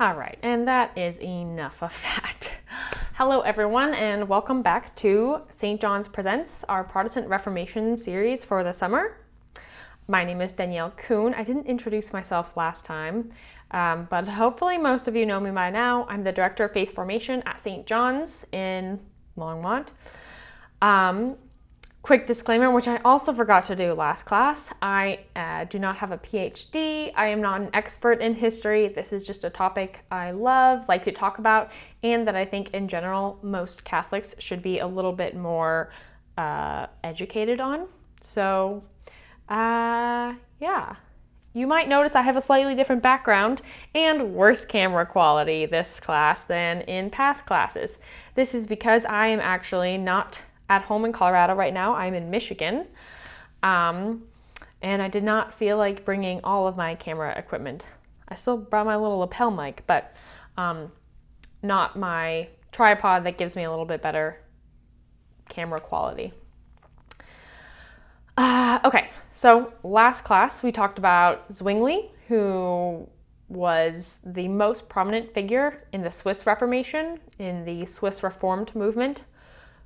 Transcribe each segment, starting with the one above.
All right, and that is enough of that. Hello everyone, and welcome back to St. John's Presents, our Protestant Reformation series for the summer. My name is Danielle Kuhn. I didn't introduce myself last time, but hopefully most of you know me by now. I'm the Director of Faith Formation at St. John's in Longmont. Quick disclaimer, which I also forgot to do last class. I do not have a PhD. I am not an expert in history. This is just a topic I like to talk about, and that I think in general most Catholics should be a little bit more educated on. So, yeah. You might notice I have a slightly different background and worse camera quality this class than in past classes. This is because I am actually not at home in Colorado right now. I'm in Michigan, and I did not feel like bringing all of my camera equipment. I still brought my little lapel mic, but not my tripod that gives me a little bit better camera quality. Okay, so last class we talked about Zwingli, who was the most prominent figure in the Swiss Reformation, in the Swiss Reformed movement.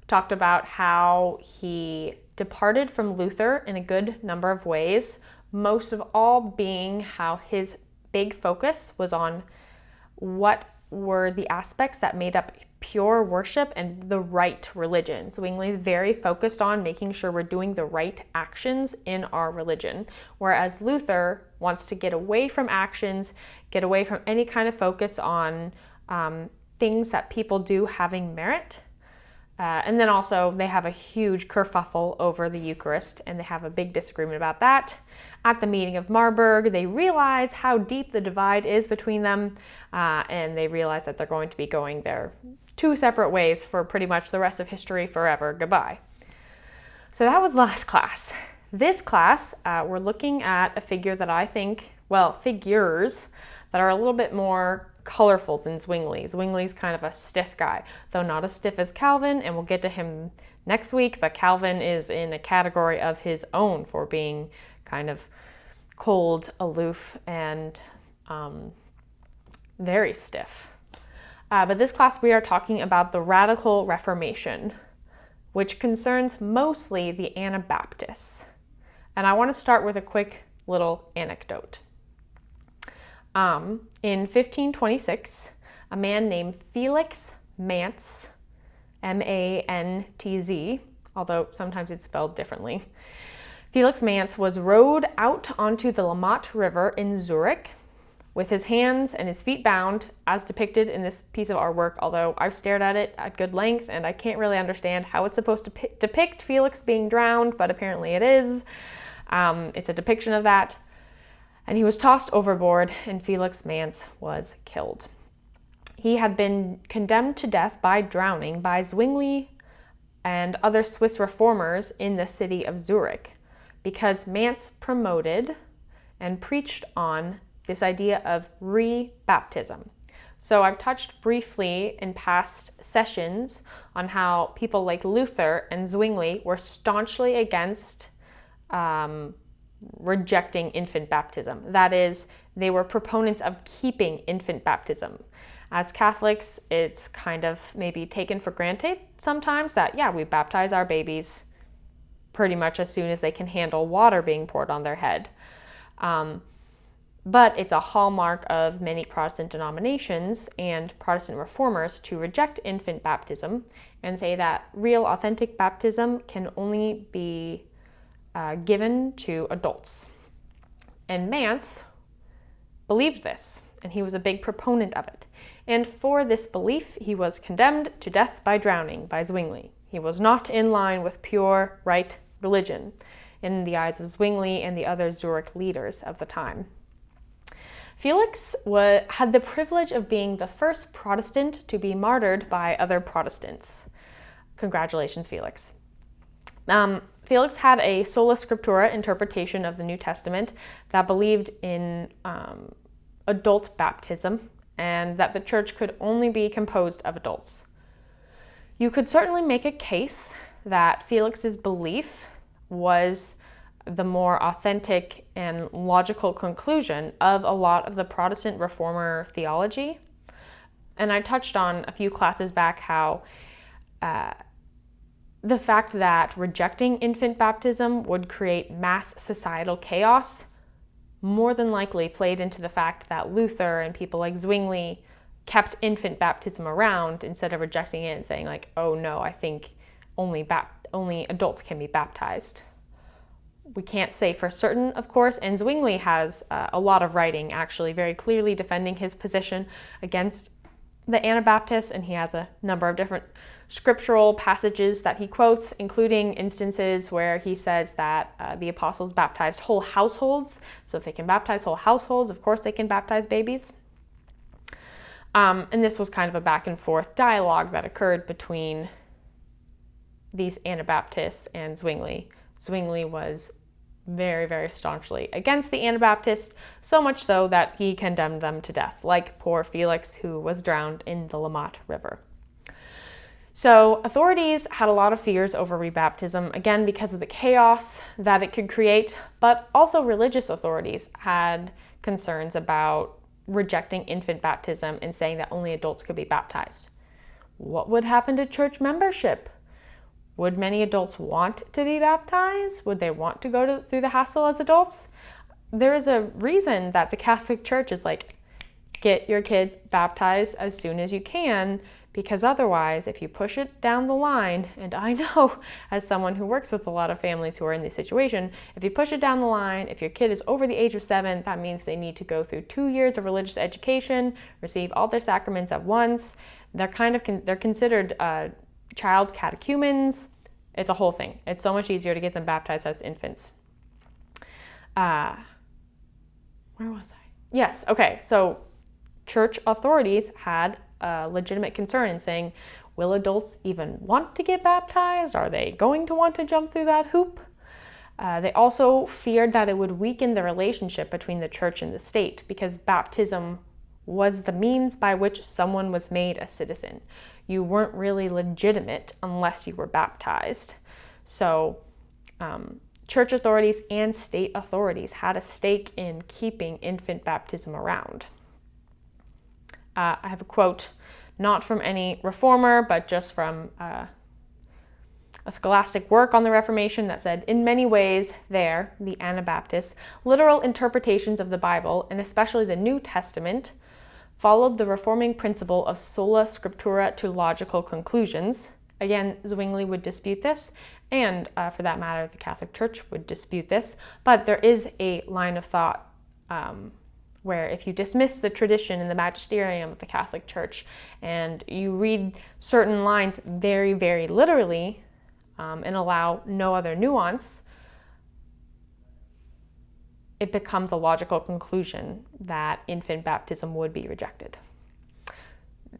Talked about how he departed from Luther in a good number of ways, most of all being how his big focus was on what were the aspects that made up pure worship and the right religion. Zwingli is very focused on making sure we're doing the right actions in our religion, whereas Luther wants to get away from actions, get away from any kind of focus on things that people do having merit. And then also they have a huge kerfuffle over the Eucharist, and they have a big disagreement about that. At the meeting of Marburg, they realize how deep the divide is between them, and they realize that they're going to be going their two separate ways for pretty much the rest of history forever. Goodbye. So that was last class. This class, we're looking at a figure that I think, figures that are a little bit more colorful than Zwingli. Zwingli's kind of a stiff guy, though not as stiff as Calvin, and we'll get to him next week, but Calvin is in a category of his own for being kind of cold, aloof, and very stiff. But this class we are talking about the Radical Reformation, which concerns mostly the Anabaptists. And I want to start with a quick little anecdote. In 1526, a man named Felix Manz, M-A-N-T-Z, although sometimes it's spelled differently. Felix Manz was rowed out onto the Lamott River in Zurich with his hands and his feet bound, as depicted in this piece of artwork, although I've stared at it at good length and I can't really understand how it's supposed to depict Felix being drowned, but apparently it is. It's a depiction of that. And he was tossed overboard, and Felix Manz was killed. He had been condemned to death by drowning by Zwingli and other Swiss reformers in the city of Zurich, because Manz promoted and preached on this idea of re-baptism. So I've touched briefly in past sessions on how people like Luther and Zwingli were staunchly against rejecting infant baptism. That is, they were proponents of keeping infant baptism. As Catholics, it's kind of maybe taken for granted sometimes that, we baptize our babies pretty much as soon as they can handle water being poured on their head. But it's a hallmark of many Protestant denominations and Protestant reformers to reject infant baptism and say that real, authentic baptism can only be given to adults. And Manz believed this, and he was a big proponent of it. And for this belief, he was condemned to death by drowning by Zwingli. He was not in line with pure, right religion in the eyes of Zwingli and the other Zurich leaders of the time. Felix had the privilege of being the first Protestant to be martyred by other Protestants. Congratulations, Felix. Felix had a sola scriptura interpretation of the New Testament that believed in adult baptism and that the church could only be composed of adults. You could certainly make a case that Felix's belief was the more authentic and logical conclusion of a lot of the Protestant reformer theology And I touched on a few classes back how the fact that rejecting infant baptism would create mass societal chaos more than likely played into the fact that Luther and people like Zwingli kept infant baptism around instead of rejecting it and saying like, oh no, I think only adults can be baptized. We can't say for certain, of course, and Zwingli has a lot of writing actually very clearly defending his position against the Anabaptists, and he has a number of different scriptural passages that he quotes, including instances where he says that the apostles baptized whole households. So if they can baptize whole households, of course they can baptize babies. And this was kind of a back and forth dialogue that occurred between these Anabaptists and Zwingli. Zwingli was very, very staunchly against the Anabaptists, so much so that he condemned them to death, like poor Felix, who was drowned in the Lamont River. So authorities had a lot of fears over rebaptism, again, because of the chaos that it could create, but also religious authorities had concerns about rejecting infant baptism and saying that only adults could be baptized. What would happen to church membership? Would many adults want to be baptized? Would they want to go through the hassle as adults? There is a reason that the Catholic Church is like, get your kids baptized as soon as you can, because otherwise, if you push it down the line, and I know as someone who works with a lot of families who are in this situation, if you push it down the line, if your kid is over the age of 7, that means they need to go through 2 years of religious education, receive all their sacraments at once. They're considered child catechumens. It's a whole thing. It's so much easier to get them baptized as infants. Where was I? Yes, okay. So church authorities had a legitimate concern in saying, will adults even want to get baptized? Are they going to want to jump through that hoop? They also feared that it would weaken the relationship between the church and the state, because baptism was the means by which someone was made a citizen. You weren't really legitimate unless you were baptized. So church authorities and state authorities had a stake in keeping infant baptism around. I have a quote, not from any reformer, but just from a scholastic work on the Reformation that said, in many ways there, the Anabaptists, literal interpretations of the Bible, and especially the New Testament, followed the reforming principle of sola scriptura to logical conclusions. Again, Zwingli would dispute this, and for that matter, the Catholic Church would dispute this, but there is a line of thought where if you dismiss the tradition and the magisterium of the Catholic Church and you read certain lines very, very literally and allow no other nuance, it becomes a logical conclusion that infant baptism would be rejected.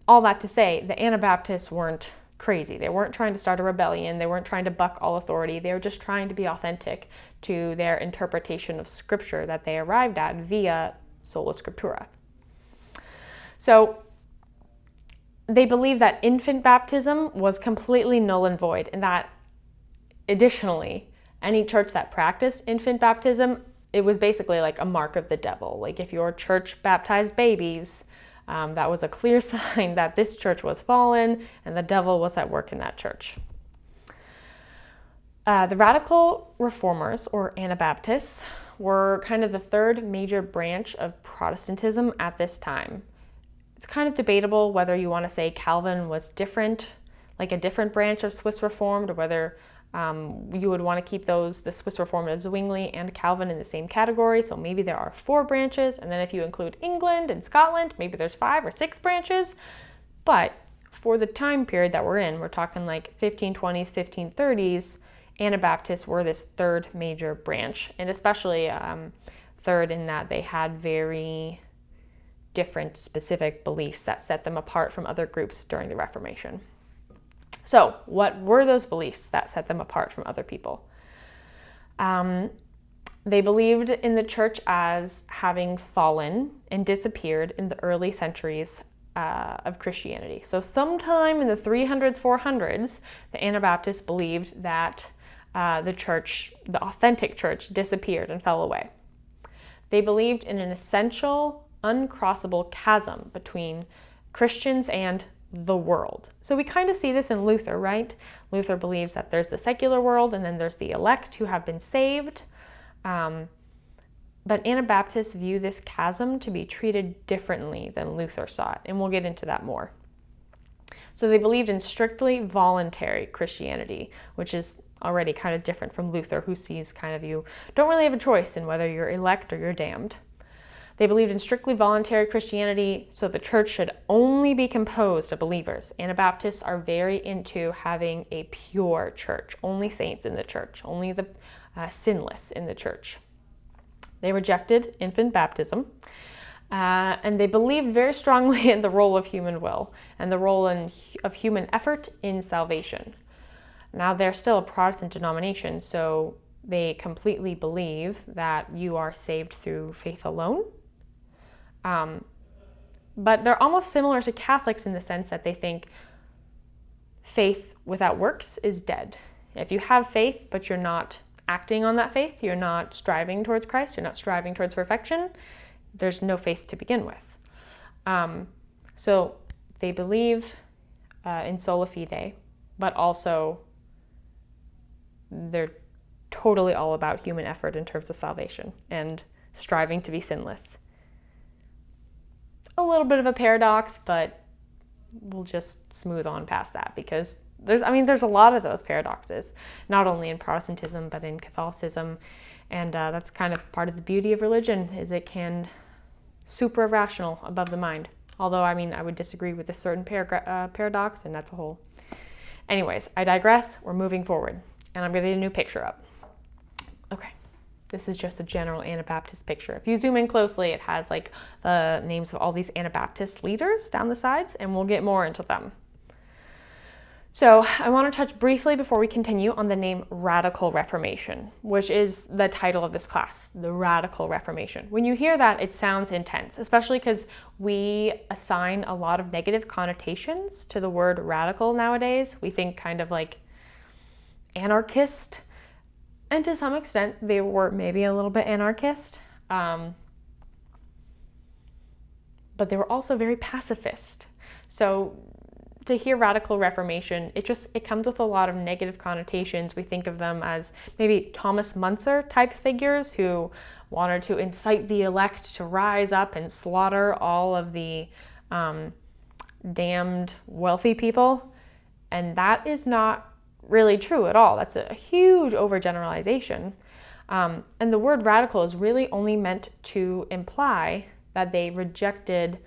All that to say, the Anabaptists weren't crazy. They weren't trying to start a rebellion. They weren't trying to buck all authority. They were just trying to be authentic to their interpretation of Scripture that they arrived at via sola scriptura. So they believed that infant baptism was completely null and void, and that additionally, any church that practiced infant baptism, it was basically like a mark of the devil. Like if your church baptized babies, that was a clear sign that this church was fallen and the devil was at work in that church. The radical reformers, or Anabaptists, were kind of the third major branch of Protestantism at this time. It's kind of debatable whether you want to say Calvin was different, like a different branch of Swiss Reformed, or whether you would want to keep the Swiss Reformed of Zwingli and Calvin in the same category. So maybe there are 4 branches, and then if you include England and Scotland, maybe there's 5 or 6 branches. But for the time period that we're in, we're talking like 1520s, 1530s, Anabaptists were this third major branch, and especially third in that they had very different specific beliefs that set them apart from other groups during the Reformation. So what were those beliefs that set them apart from other people? They believed in the church as having fallen and disappeared in the early centuries of Christianity. So sometime in the 300s, 400s, the Anabaptists believed that the church, the authentic church, disappeared and fell away. They believed in an essential, uncrossable chasm between Christians and the world. So we kind of see this in Luther, right? Luther believes that there's the secular world and then there's the elect who have been saved. But Anabaptists view this chasm to be treated differently than Luther saw it, and we'll get into that more. So they believed in strictly voluntary Christianity, which is already kind of different from Luther, who sees kind of you don't really have a choice in whether you're elect or you're damned. They believed in strictly voluntary Christianity, so the church should only be composed of believers. Anabaptists are very into having a pure church, only saints in the church, only the sinless in the church. They rejected infant baptism, and they believed very strongly in the role of human will and the role of human effort in salvation. Now, they're still a Protestant denomination, so they completely believe that you are saved through faith alone. But they're almost similar to Catholics in the sense that they think faith without works is dead. If you have faith, but you're not acting on that faith, you're not striving towards Christ, you're not striving towards perfection, there's no faith to begin with. So they believe in sola fide, but also they're totally all about human effort in terms of salvation and striving to be sinless. A little bit of a paradox, but we'll just smooth on past that because there's a lot of those paradoxes, not only in Protestantism, but in Catholicism. And that's kind of part of the beauty of religion, is it can super rational above the mind. Although, I would disagree with a certain paradox, and that's a whole. Anyways, I digress. We're moving forward. And I'm going to get a new picture up. Okay. This is just a general Anabaptist picture. If you zoom in closely, it has like the names of all these Anabaptist leaders down the sides, and we'll get more into them. So I want to touch briefly before we continue on the name Radical Reformation, which is the title of this class, the Radical Reformation. When you hear that, it sounds intense, especially because we assign a lot of negative connotations to the word radical nowadays. We think kind of like anarchist, and to some extent they were maybe a little bit anarchist, but they were also very pacifist. So to hear Radical Reformation, it comes with a lot of negative connotations. We think of them as maybe Thomas Munster type figures who wanted to incite the elect to rise up and slaughter all of the damned wealthy people. And that is not really true at all. That's a huge overgeneralization. And the word radical is really only meant to imply that they rejected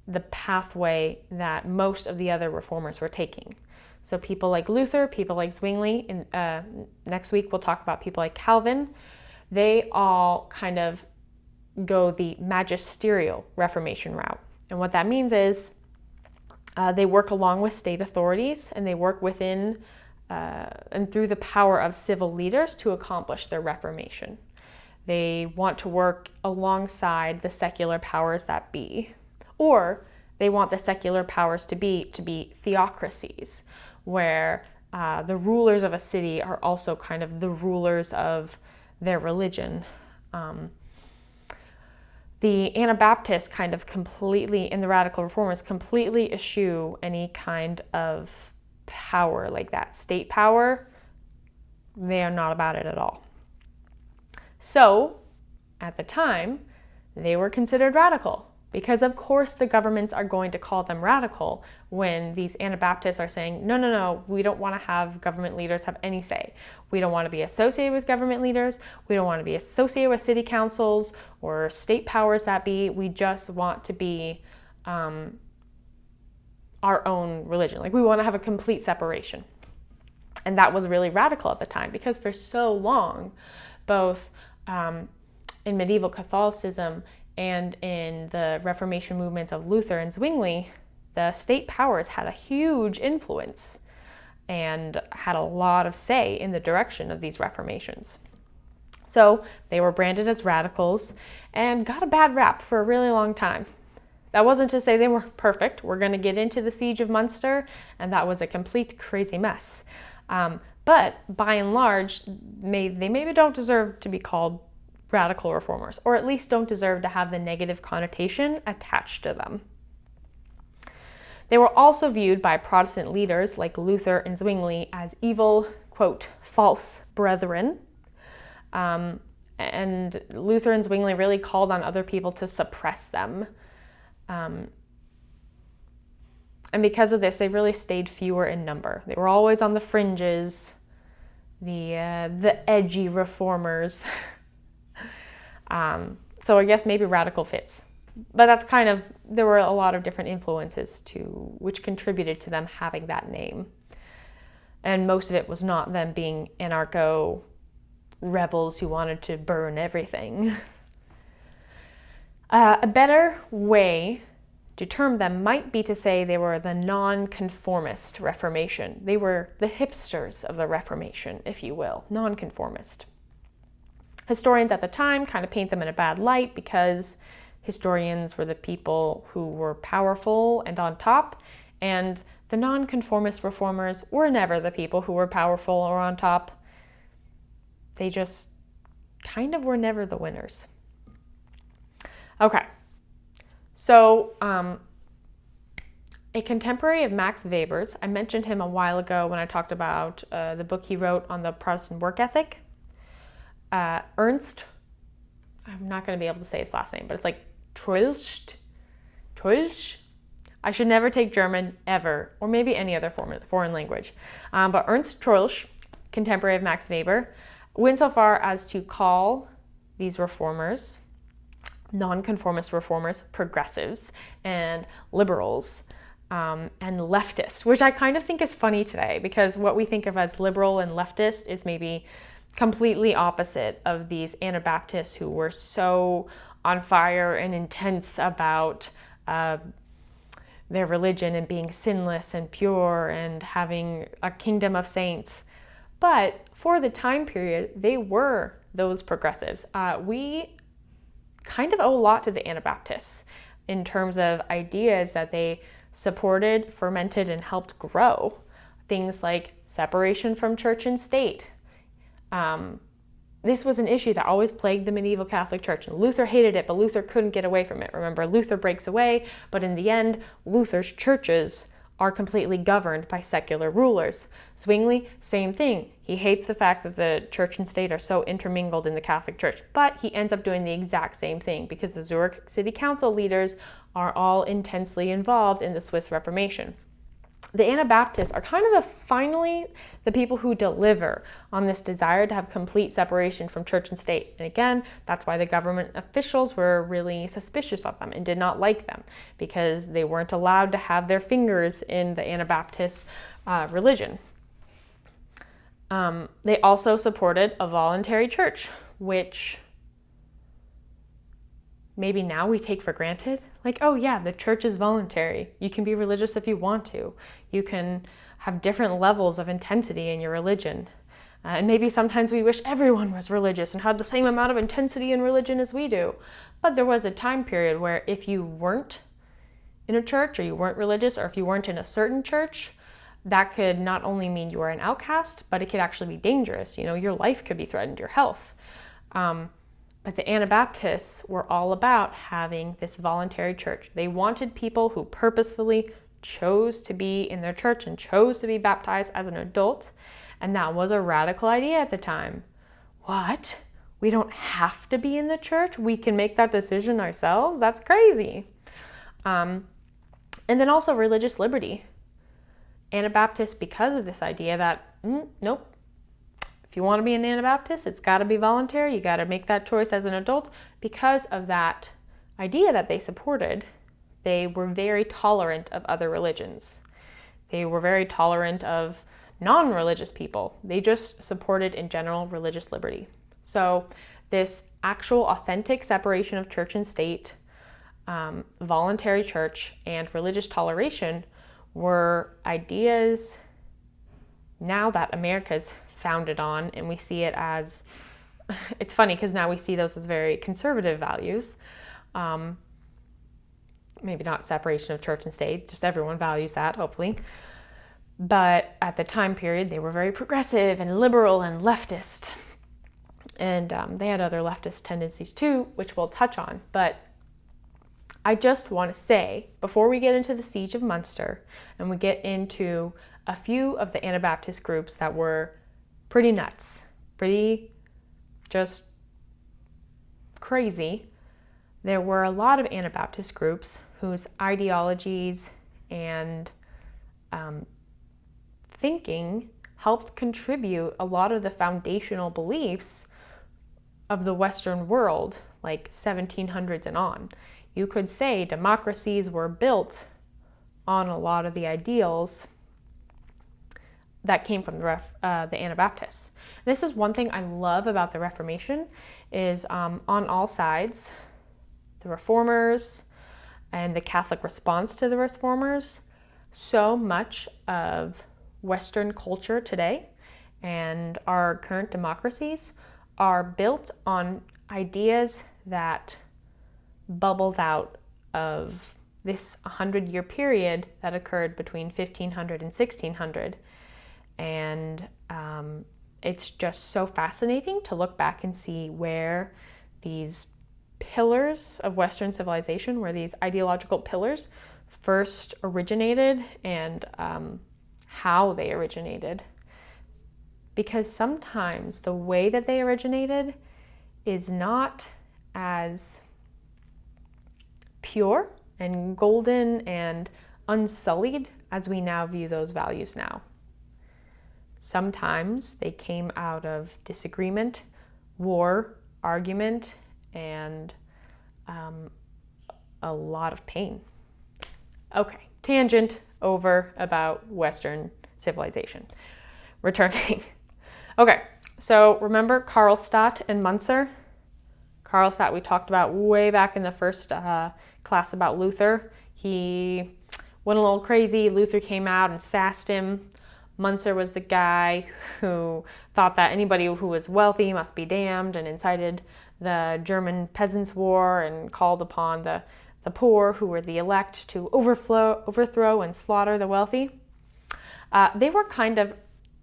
the pathway that most of the other reformers were taking. So people like Luther, people like Zwingli, next week we'll talk about people like Calvin. They all kind of go the magisterial Reformation route. And what that means is they work along with state authorities, and they work within and through the power of civil leaders to accomplish their reformation. They want to work alongside the secular powers that be, or they want the secular powers to be theocracies, where the rulers of a city are also kind of the rulers of their religion. The Anabaptists kind of completely, in the Radical Reformers, completely eschew any kind of power like that, state power. They are not about it at all. So, at the time, they were considered radical, because of course the governments are going to call them radical when these Anabaptists are saying, no, we don't want to have government leaders have any say. We don't want to be associated with government leaders. We don't want to be associated with city councils or state powers that be. We just want to be our own religion. Like, we want to have a complete separation. And that was really radical at the time, because for so long, both in medieval Catholicism and in the Reformation movements of Luther and Zwingli, the state powers had a huge influence and had a lot of say in the direction of these reformations. So they were branded as radicals and got a bad rap for a really long time. That wasn't to say they were perfect. We're going to get into the Siege of Munster, and that was a complete crazy mess. But by and large, they maybe don't deserve to be called radical reformers, or at least don't deserve to have the negative connotation attached to them. They were also viewed by Protestant leaders like Luther and Zwingli as evil, quote, false brethren. And Luther and Zwingli really called on other people to suppress them. And because of this, they really stayed fewer in number. They were always on the fringes, the edgy reformers. So I guess maybe radical fits. But that's kind of, there were a lot of different influences which contributed to them having that name. And most of it was not them being anarcho rebels who wanted to burn everything. A better way to term them might be to say they were the non-conformist Reformation. They were the hipsters of the Reformation, if you will, non-conformist. Historians at the time kind of paint them in a bad light because historians were the people who were powerful and on top, and the non-conformist reformers were never the people who were powerful or on top. They just kind of were never the winners. Okay, so a contemporary of Max Weber's, I mentioned him a while ago when I talked about the book he wrote on the Protestant work ethic. Ernst, I'm not going to be able to say his last name, but it's like Troeltsch. I should never take German ever, or maybe any other foreign language. But Ernst Troeltsch, contemporary of Max Weber, went so far as to call these reformers, nonconformist reformers, progressives and liberals and leftists, which I kind of think is funny today because what we think of as liberal and leftist is maybe completely opposite of these Anabaptists who were so on fire and intense about their religion and being sinless and pure and having a kingdom of saints. But for the time period, they were those progressives. We kind of owe a lot to the Anabaptists in terms of ideas that they supported, fermented, and helped grow. Things like separation from church and state. This was an issue that always plagued the medieval Catholic Church. And Luther hated it, but Luther couldn't get away from it. Remember, Luther breaks away, but in the end, Luther's churches are completely governed by secular rulers. Zwingli, same thing. He hates the fact that the church and state are so intermingled in the Catholic Church, but he ends up doing the exact same thing because the Zurich City Council leaders are all intensely involved in the Swiss Reformation. The Anabaptists are kind of finally the people who deliver on this desire to have complete separation from church and state. And again, that's why the government officials were really suspicious of them and did not like them because they weren't allowed to have their fingers in the Anabaptist religion. They also supported a voluntary church, which maybe now we take for granted. Like, oh yeah, the church is voluntary. You can be religious if you want to. You can have different levels of intensity in your religion. And maybe sometimes we wish everyone was religious and had the same amount of intensity in religion as we do. But there was a time period where if you weren't in a church or you weren't religious or if you weren't in a certain church, that could not only mean you were an outcast, but it could actually be dangerous. You know, your life could be threatened, your health. But the Anabaptists were all about having this voluntary church. They wanted people who purposefully chose to be in their church and chose to be baptized as an adult. And that was a radical idea at the time. What? We don't have to be in the church? We can make that decision ourselves? That's crazy. And then also religious liberty. Anabaptists, because of this idea that, nope, if you want to be an Anabaptist, it's got to be voluntary. You got to make that choice as an adult. Because of that idea that they supported, they were very tolerant of other religions. They were very tolerant of non-religious people. They just supported, in general, religious liberty. So this actual authentic separation of church and state, voluntary church, and religious toleration were ideas now that America's founded on, and we see it as, it's funny because now we see those as very conservative values. Maybe not separation of church and state, just everyone values that, hopefully. But at the time period, they were very progressive and liberal and leftist. And they had other leftist tendencies too, which we'll touch on. But I just want to say, before we get into the Siege of Munster and we get into a few of the Anabaptist groups that were pretty nuts, pretty just crazy, there were a lot of Anabaptist groups whose ideologies and thinking helped contribute a lot of the foundational beliefs of the Western world, like 1700s and on. You could say democracies were built on a lot of the ideals that came from the Anabaptists. This is one thing I love about the Reformation is on all sides, the Reformers and the Catholic response to the Reformers, so much of Western culture today and our current democracies are built on ideas that bubbled out of this 100-year period that occurred between 1500 and 1600. And it's just so fascinating to look back and see where these pillars of Western civilization, where these ideological pillars first originated and how they originated. Because sometimes the way that they originated is not as pure and golden and unsullied as we now view those values now. Sometimes they came out of disagreement, war, argument, and a lot of pain. Okay, tangent over about Western civilization. Returning. Okay, so remember Karlstadt and Munster? Karlstadt we talked about way back in the first class about Luther. He went a little crazy. Luther came out and sassed him. Munster was the guy who thought that anybody who was wealthy must be damned and incited the German Peasants' War and called upon the poor, who were the elect, to overthrow and slaughter the wealthy. They were kind of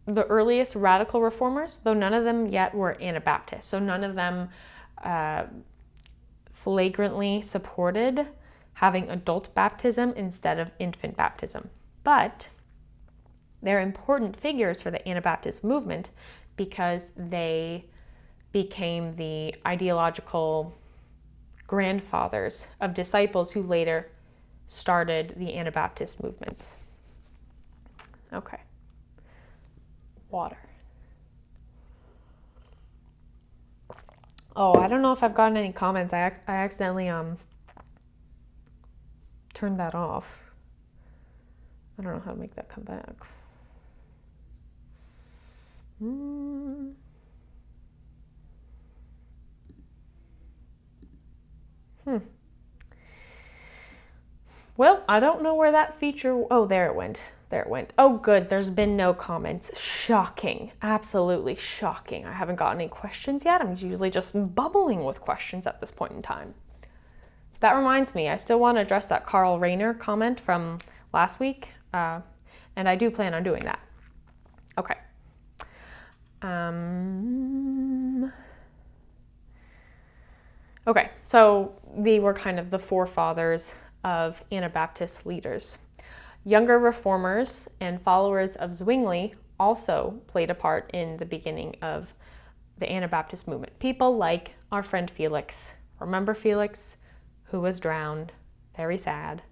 the earliest radical reformers, though none of them yet were Anabaptist. So none of them flagrantly supported having adult baptism instead of infant baptism. But they're important figures for the Anabaptist movement because they became the ideological grandfathers of disciples who later started the Anabaptist movements. Okay. Water. Oh, I don't know if I've gotten any comments. I accidentally turned that off. I don't know how to make that come back. Well, I don't know where that feature... Oh, there it went. There it went. Oh, good. There's been no comments. Shocking. Absolutely shocking. I haven't gotten any questions yet. I'm usually just bubbling with questions at this point in time. That reminds me, I still want to address that Carl Rayner comment from last week, and I do plan on doing that. Okay. Okay, so they were kind of the forefathers of Anabaptist leaders. Younger reformers and followers of Zwingli also played a part in the beginning of the Anabaptist movement. People like our friend Felix. Remember Felix, who was drowned? Very sad.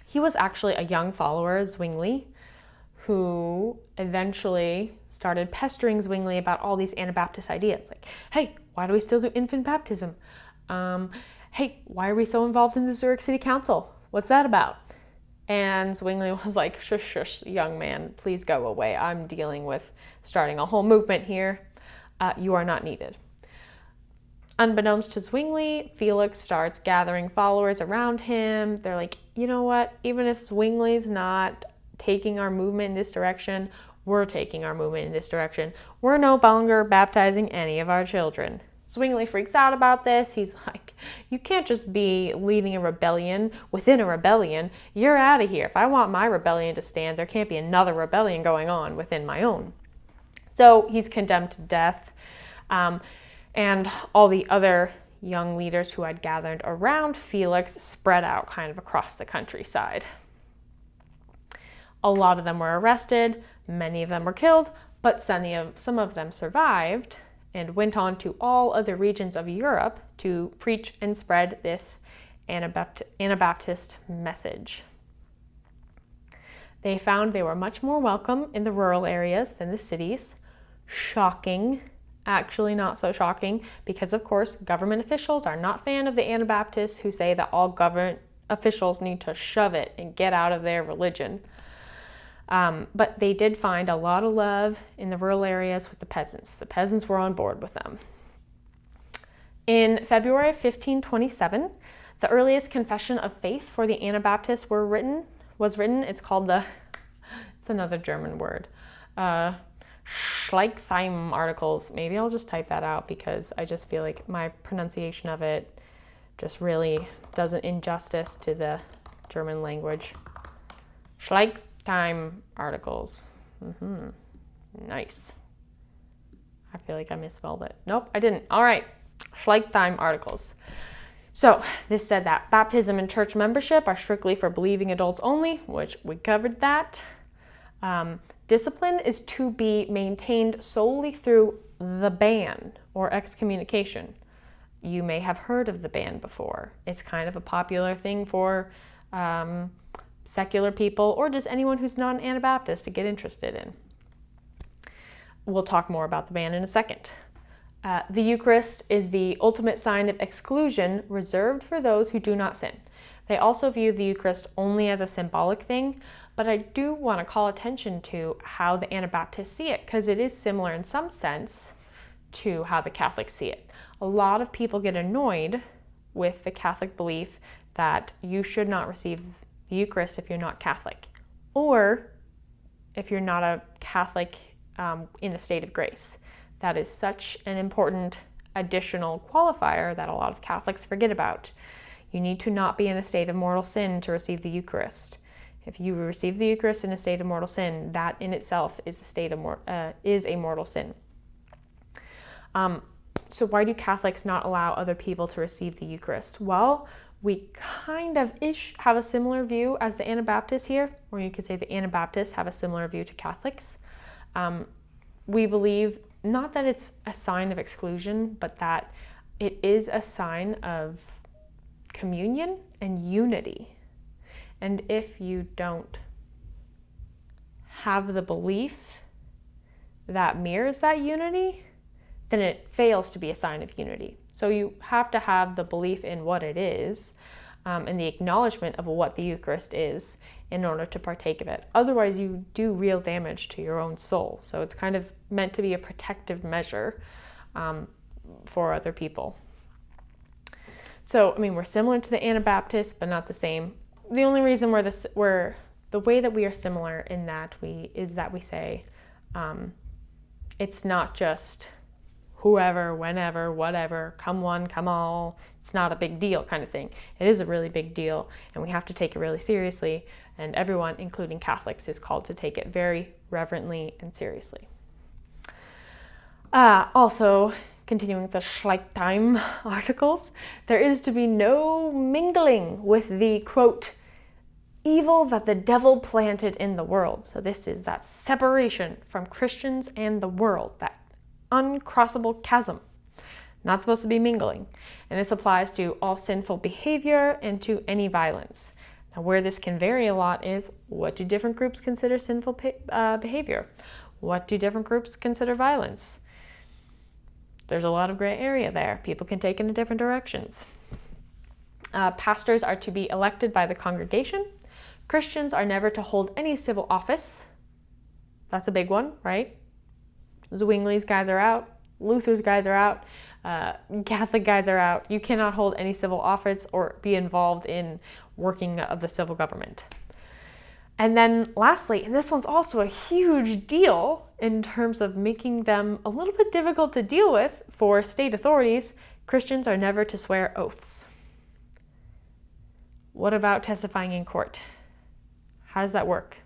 He was actually a young follower of Zwingli who eventually started pestering Zwingli about all these Anabaptist ideas. Like, hey, why do we still do infant baptism? Hey, why are we so involved in the Zurich City Council? What's that about? And Zwingli was like, shush, shush, young man, please go away. I'm dealing with starting a whole movement here. You are not needed. Unbeknownst to Zwingli, Felix starts gathering followers around him. They're like, you know what? Even if Zwingli's not taking our movement in this direction, we're taking our movement in this direction. We're no longer baptizing any of our children. Zwingli freaks out about this. He's like, you can't just be leading a rebellion within a rebellion. You're out of here. If I want my rebellion to stand, there can't be another rebellion going on within my own. So he's condemned to death. And all the other young leaders who had gathered around Felix spread out kind of across the countryside. A lot of them were arrested, many of them were killed, but some of them survived and went on to all other regions of Europe to preach and spread this Anabaptist message. They found they were much more welcome in the rural areas than the cities. Shocking. Actually not so shocking, because of course government officials are not fan of the Anabaptists who say that all government officials need to shove it and get out of their religion. But they did find a lot of love in the rural areas with the peasants. The peasants were on board with them. In February of 1527, the earliest confession of faith for the Anabaptists was written. It's called it's another German word, Schleitheim articles. Maybe I'll just type that out because I just feel like my pronunciation of it just really does an injustice to the German language. Schleitheim articles. Nice. I feel like I misspelled it. Nope, I didn't. All right. Schleitheim articles. So this said that baptism and church membership are strictly for believing adults only, which we covered that. Discipline is to be maintained solely through the ban or excommunication. You may have heard of the ban before. It's kind of a popular thing for secular people or just anyone who's not an Anabaptist to get interested in. We'll talk more about the ban in a second. The Eucharist is the ultimate sign of exclusion reserved for those who do not sin. They also view the Eucharist only as a symbolic thing, but I do want to call attention to how the Anabaptists see it, because it is similar in some sense to how the Catholics see it. A lot of people get annoyed with the Catholic belief that you should not receive the Eucharist if you're not Catholic, or if you're not a Catholic in a state of grace. That is such an important additional qualifier that a lot of Catholics forget about. You need to not be in a state of mortal sin to receive the Eucharist. If you receive the Eucharist in a state of mortal sin, that in itself is a mortal sin. So why do Catholics not allow other people to receive the Eucharist? Well, we kind of have a similar view as the Anabaptists here, or you could say the Anabaptists have a similar view to Catholics. We believe not that it's a sign of exclusion, but that it is a sign of communion and unity. And if you don't have the belief that mirrors that unity, then it fails to be a sign of unity. So you have to have the belief in what it is and the acknowledgement of what the Eucharist is in order to partake of it. Otherwise, you do real damage to your own soul. So it's kind of meant to be a protective measure for other people. So, I mean, we're similar to the Anabaptists, but not the same. The only reason we're the way that we are similar in that we say it's not just whoever, whenever, whatever, come one, come all. It's not a big deal kind of thing. It is a really big deal, and we have to take it really seriously. And everyone, including Catholics, is called to take it very reverently and seriously. Also, continuing with the Schleitheim articles, there is to be no mingling with the, quote, evil that the devil planted in the world. So this is that separation from Christians and the world, that uncrossable chasm. Not supposed to be mingling. And this applies to all sinful behavior and to any violence. Now, where this can vary a lot is, what do different groups consider sinful behavior? What do different groups consider violence? There's a lot of gray area there. People can take in different directions. Pastors are to be elected by the congregation. Christians are never to hold any civil office. That's a big one, right? Zwingli's guys are out. Luther's guys are out. Catholic guys are out. You cannot hold any civil office or be involved in working of the civil government. And then lastly, and this one's also a huge deal in terms of making them a little bit difficult to deal with for state authorities, Christians are never to swear oaths. What about testifying in court? How does that work?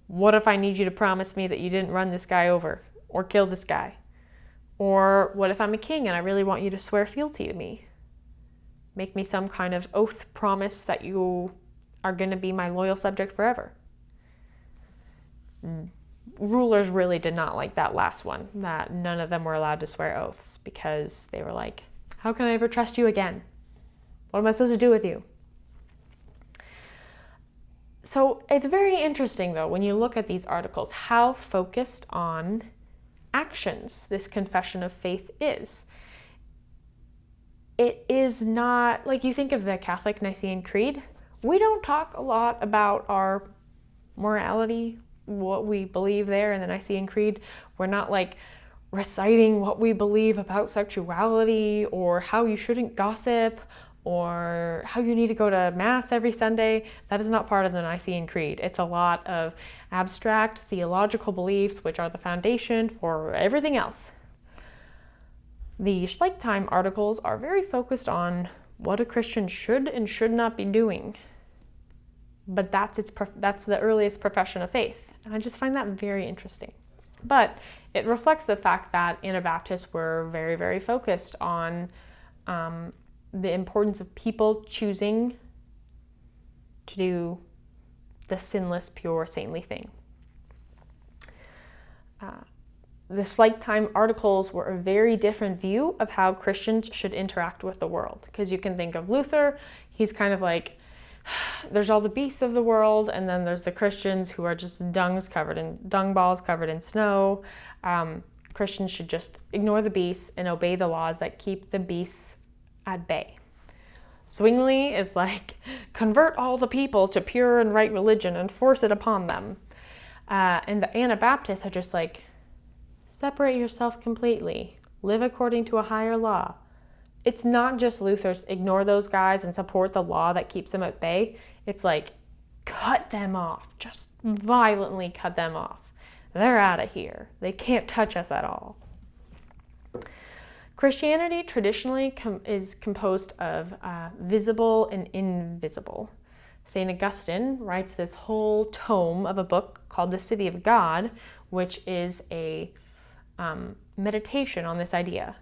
What if I need you to promise me that you didn't run this guy over or kill this guy? Or what if I'm a king and I really want you to swear fealty to me? Make me some kind of oath promise that you are going to be my loyal subject forever. Rulers really did not like that last one, that none of them were allowed to swear oaths, because they were like, how can I ever trust you again? What am I supposed to do with you? So it's very interesting, though, when you look at these articles, how focused on actions this confession of faith is. It is not, like you think of the Catholic Nicene Creed, we don't talk a lot about our morality, what we believe there in the Nicene Creed. We're not like reciting what we believe about sexuality or how you shouldn't gossip or how you need to go to Mass every Sunday. That is not part of the Nicene Creed. It's a lot of abstract theological beliefs, which are the foundation for everything else. The Schleitheim articles are very focused on what a Christian should and should not be doing. But that's the earliest profession of faith. And I just find that very interesting. But it reflects the fact that Anabaptists were very, very focused on the importance of people choosing to do the sinless, pure, saintly thing. The Schleitheim articles were a very different view of how Christians should interact with the world. Because you can think of Luther, he's kind of like, there's all the beasts of the world, and then there's the Christians who are just dung balls covered in snow. Christians should just ignore the beasts and obey the laws that keep the beasts at bay. Zwingli is like, convert all the people to pure and right religion and force it upon them. And the Anabaptists are just like, separate yourself completely. Live according to a higher law. It's not just Luther's ignore those guys and support the law that keeps them at bay. It's like, cut them off. Just violently cut them off. They're out of here. They can't touch us at all. Christianity traditionally is composed of visible and invisible. St. Augustine writes this whole tome of a book called The City of God, which is a meditation on this idea.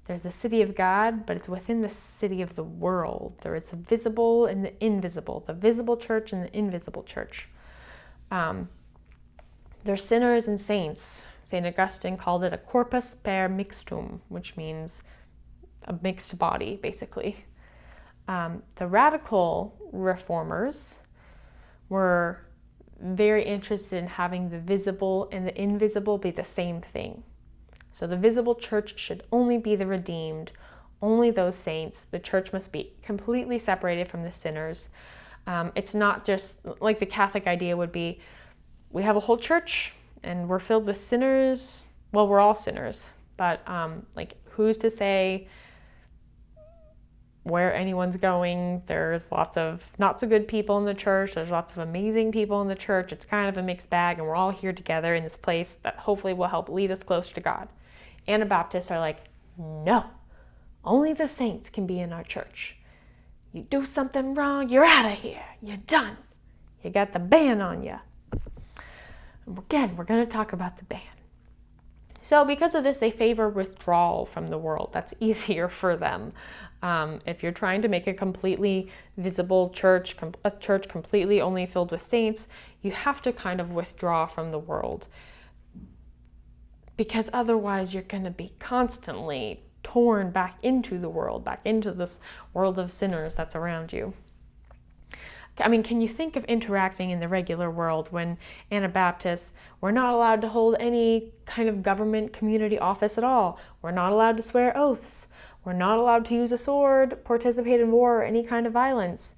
There's the city of God, but it's within the city of the world. There is the visible and the invisible, the visible church and the invisible church. There's sinners and saints. St. Augustine called it a corpus per mixtum, which means a mixed body, basically. The radical reformers were very interested in having the visible and the invisible be the same thing. So the visible church should only be the redeemed, only those saints. The church must be completely separated from the sinners. It's not just like the Catholic idea would be, we have a whole church and we're filled with sinners. Well, we're all sinners, but like who's to say where anyone's going? There's lots of not so good people in the church. There's lots of amazing people in the church. It's kind of a mixed bag, and we're all here together in this place that hopefully will help lead us closer to God. Anabaptists are like, no, only the saints can be in our church. You do something wrong, you're out of here. You're done. You got the ban on you. And again, we're going to talk about the ban. So because of this, they favor withdrawal from the world. That's easier for them. If you're trying to make a completely visible church, a church completely only filled with saints, you have to kind of withdraw from the world. Because otherwise you're going to be constantly torn back into the world, back into this world of sinners that's around you. I mean, can you think of interacting in the regular world when Anabaptists were not allowed to hold any kind of government community office at all? We're not allowed to swear oaths. We're not allowed to use a sword, participate in war, or any kind of violence.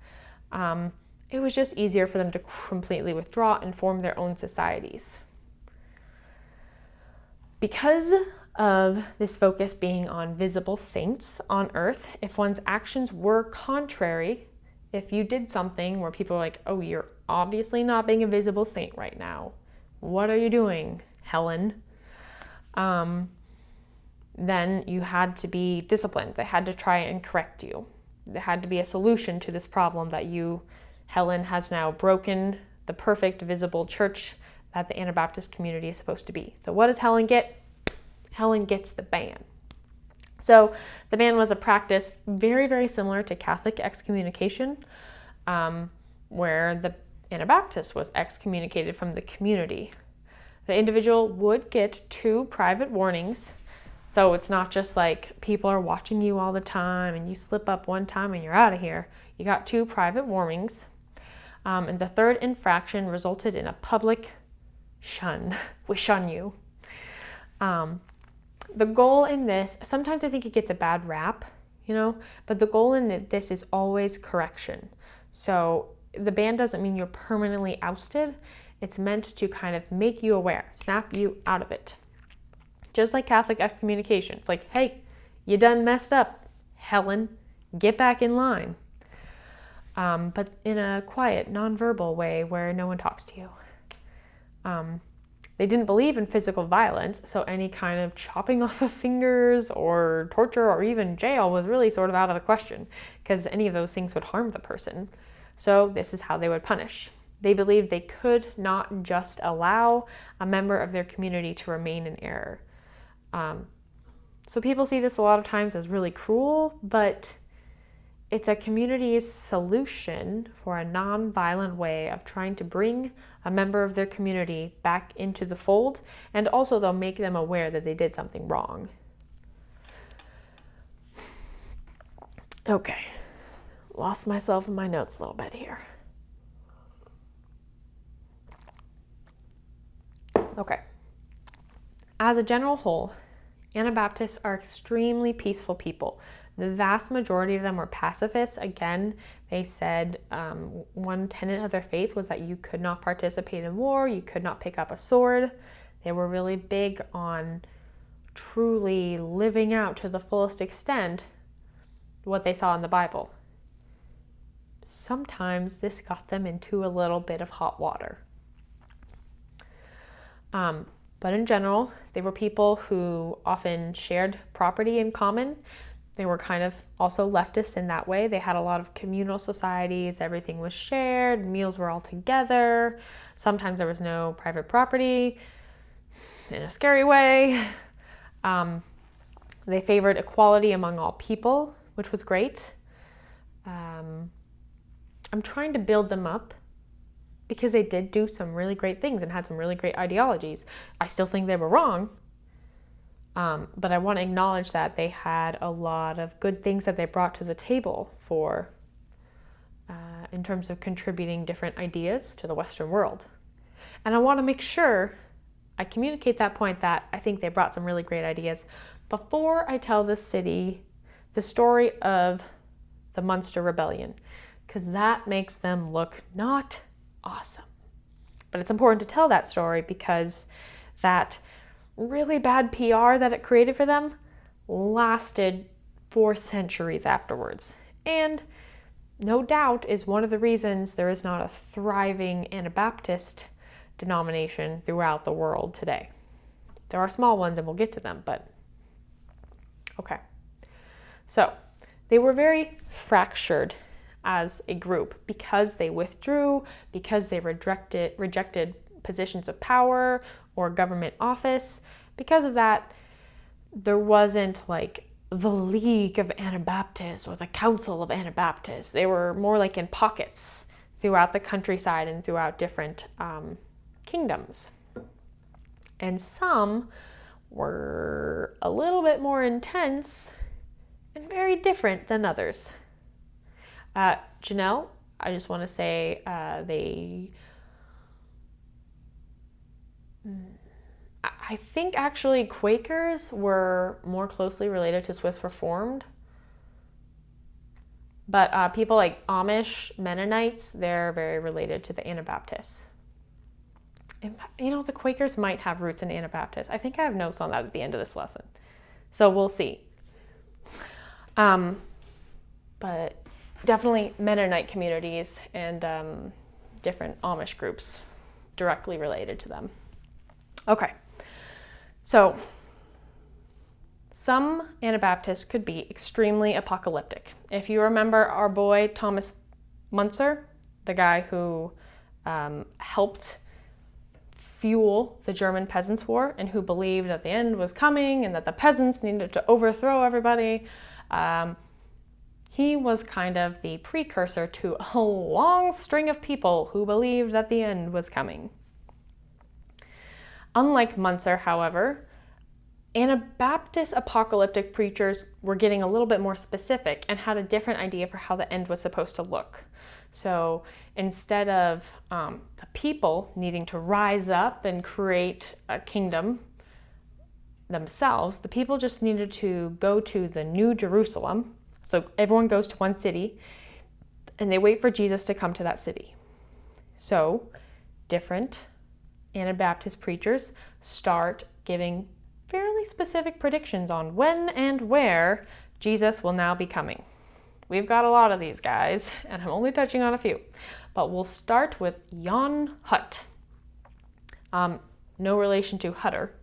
It was just easier for them to completely withdraw and form their own societies. Because of this focus being on visible saints on earth, if one's actions were contrary, if you did something where people are like, oh, you're obviously not being a visible saint right now. What are you doing, Helen? Then you had to be disciplined. They had to try and correct you. There had to be a solution to this problem that you, Helen, has now broken the perfect visible church that the Anabaptist community is supposed to be. So what does Helen get? Helen gets the ban. So the ban was a practice very, very similar to Catholic excommunication, where the Anabaptist was excommunicated from the community. The individual would get 2 private warnings. So it's not just like people are watching you all the time and you slip up one time and you're out of here. You got 2 private warnings. And the 3rd infraction resulted in a public shun. We shun you. The goal in this, sometimes I think it gets a bad rap, but the goal in this is always correction. So the ban doesn't mean you're permanently ousted. It's meant to kind of make you aware, snap you out of it. Just like Catholic excommunication. It's like, hey, you done messed up, Helen, get back in line. But in a quiet, nonverbal way where no one talks to you. They didn't believe in physical violence, so any kind of chopping off of fingers or torture or even jail was really sort of out of the question, because any of those things would harm the person. So this is how they would punish. They believed they could not just allow a member of their community to remain in error. So people see this a lot of times as really cruel, but it's a community's solution for a non-violent way of trying to bring a member of their community back into the fold, and also they'll make them aware that they did something wrong. Okay, lost myself in my notes a little bit here. Okay, as a general whole, Anabaptists are extremely peaceful people. The vast majority of them were pacifists. Again, they said one tenet of their faith was that you could not participate in war, you could not pick up a sword. They were really big on truly living out to the fullest extent what they saw in the Bible. Sometimes this got them into a little bit of hot water. But in general, they were people who often shared property in common. They were kind of also leftist in that way. They had a lot of communal societies. Everything was shared. Meals were all together. Sometimes there was no private property in a scary way. They favored equality among all people, which was great. I'm trying to build them up because they did do some really great things and had some really great ideologies. I still think they were wrong. But I want to acknowledge that they had a lot of good things that they brought to the table for, in terms of contributing different ideas to the Western world. And I want to make sure I communicate that point that I think they brought some really great ideas before I tell the story of the Munster Rebellion, because that makes them look not awesome. But it's important to tell that story because that really bad PR that it created for them lasted for centuries afterwards. And no doubt is one of the reasons there is not a thriving Anabaptist denomination throughout the world today. There are small ones and we'll get to them, but okay. So they were very fractured as a group because they withdrew, because they rejected positions of power or government office. Because of that, there wasn't like the League of Anabaptists or the Council of Anabaptists. They were more like in pockets throughout the countryside and throughout different kingdoms. And some were a little bit more intense and very different than others. Janelle, I just want to say I think actually Quakers were more closely related to Swiss Reformed. But people like Amish, Mennonites, they're very related to the Anabaptists. And, the Quakers might have roots in Anabaptists. I think I have notes on that at the end of this lesson. So we'll see. But definitely Mennonite communities and different Amish groups directly related to them. Okay, so some Anabaptists could be extremely apocalyptic. If you remember our boy Thomas Munster, the guy who helped fuel the German Peasants' War and who believed that the end was coming and that the peasants needed to overthrow everybody. He was kind of the precursor to a long string of people who believed that the end was coming. Unlike Munster, however, Anabaptist apocalyptic preachers were getting a little bit more specific and had a different idea for how the end was supposed to look. So instead of the people needing to rise up and create a kingdom themselves, the people just needed to go to the New Jerusalem. So everyone goes to one city and they wait for Jesus to come to that city. So different Anabaptist preachers start giving fairly specific predictions on when and where Jesus will now be coming. We've got a lot of these guys, and I'm only touching on a few. But we'll start with Jan Hus. No relation to Hutter.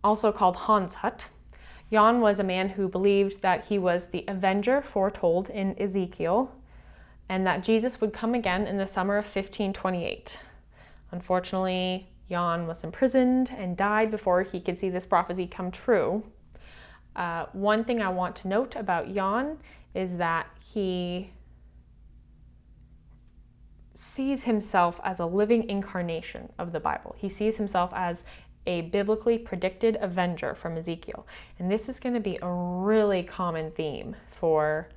Also called Hans Hus. Jan was a man who believed that he was the avenger foretold in Ezekiel, and that Jesus would come again in the summer of 1528. Unfortunately, Jan was imprisoned and died before he could see this prophecy come true. One thing I want to note about Jan is that he sees himself as a living incarnation of the Bible. He sees himself as a biblically predicted avenger from Ezekiel. And this is going to be a really common theme for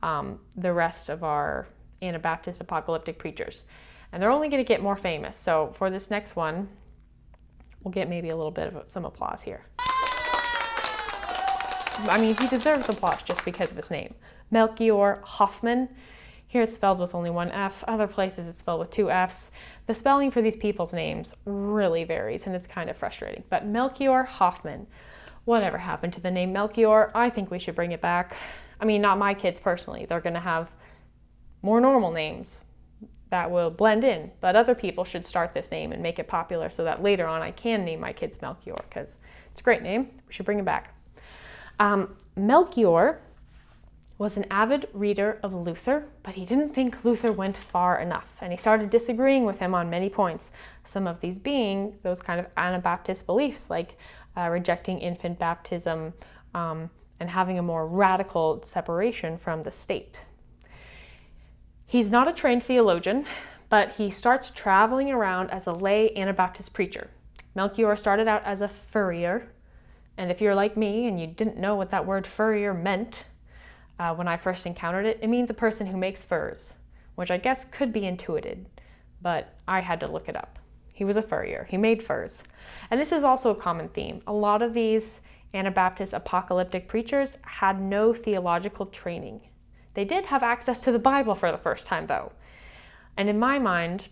the rest of our Anabaptist apocalyptic preachers. And they're only going to get more famous. So for this next one, we'll get maybe a little bit of some applause here. I mean, he deserves applause just because of his name. Melchior Hoffman. Here it's spelled with only one F. Other places it's spelled with two Fs. The spelling for these people's names really varies, and it's kind of frustrating. But Melchior Hoffman. Whatever happened to the name Melchior? I think we should bring it back. I mean, not my kids personally. They're going to have more normal names that will blend in. But other people should start this name and make it popular so that later on I can name my kids Melchior, because it's a great name. We should bring it back. Melchior was an avid reader of Luther, but he didn't think Luther went far enough, and he started disagreeing with him on many points, some of these being those kind of Anabaptist beliefs, like rejecting infant baptism and having a more radical separation from the state. He's not a trained theologian, but he starts traveling around as a lay Anabaptist preacher. Melchior started out as a furrier. And if you're like me and you didn't know what that word furrier meant when I first encountered it, it means a person who makes furs, which I guess could be intuited, but I had to look it up. He was a furrier. He made furs. And this is also a common theme. A lot of these Anabaptist apocalyptic preachers had no theological training. They did have access to the Bible for the first time, though. And in my mind,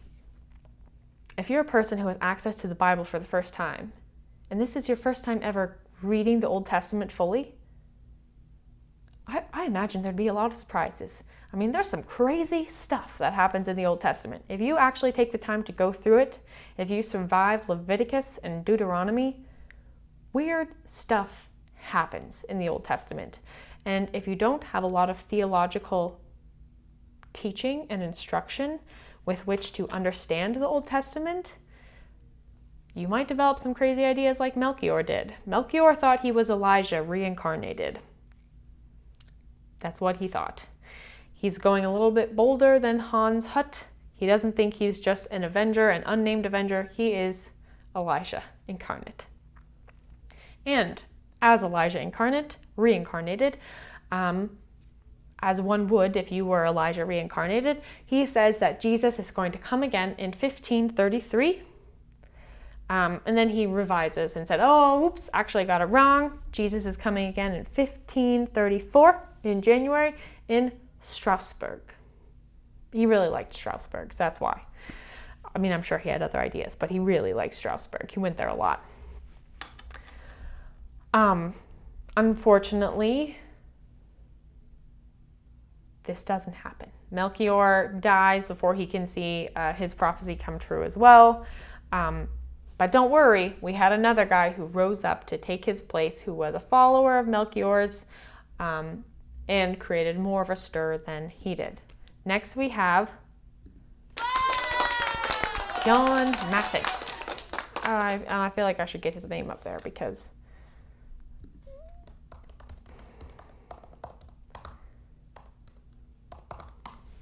if you're a person who has access to the Bible for the first time, and this is your first time ever reading the Old Testament fully, I imagine there'd be a lot of surprises. I mean, there's some crazy stuff that happens in the Old Testament. If you actually take the time to go through it, if you survive Leviticus and Deuteronomy, weird stuff happens in the Old Testament. And if you don't have a lot of theological teaching and instruction with which to understand the Old Testament, you might develop some crazy ideas like Melchior did. Melchior thought he was Elijah reincarnated. That's what he thought. He's going a little bit bolder than Hans Hus. He doesn't think he's just an avenger, an unnamed avenger. He is Elijah incarnate. And as Elijah reincarnated, as one would if you were Elijah reincarnated, he says that Jesus is going to come again in 1533. And then he revises and said, oh, whoops, actually I got it wrong. Jesus is coming again in 1534 in January in Strasbourg. He really liked Strasbourg, so that's why. I mean, I'm sure he had other ideas, but he really liked Strasbourg. He went there a lot. Unfortunately, this doesn't happen. Melchior dies before he can see his prophecy come true as well. But don't worry, we had another guy who rose up to take his place, who was a follower of Melchior's and created more of a stir than he did. Next we have Jan Mathis. I feel like I should get his name up there because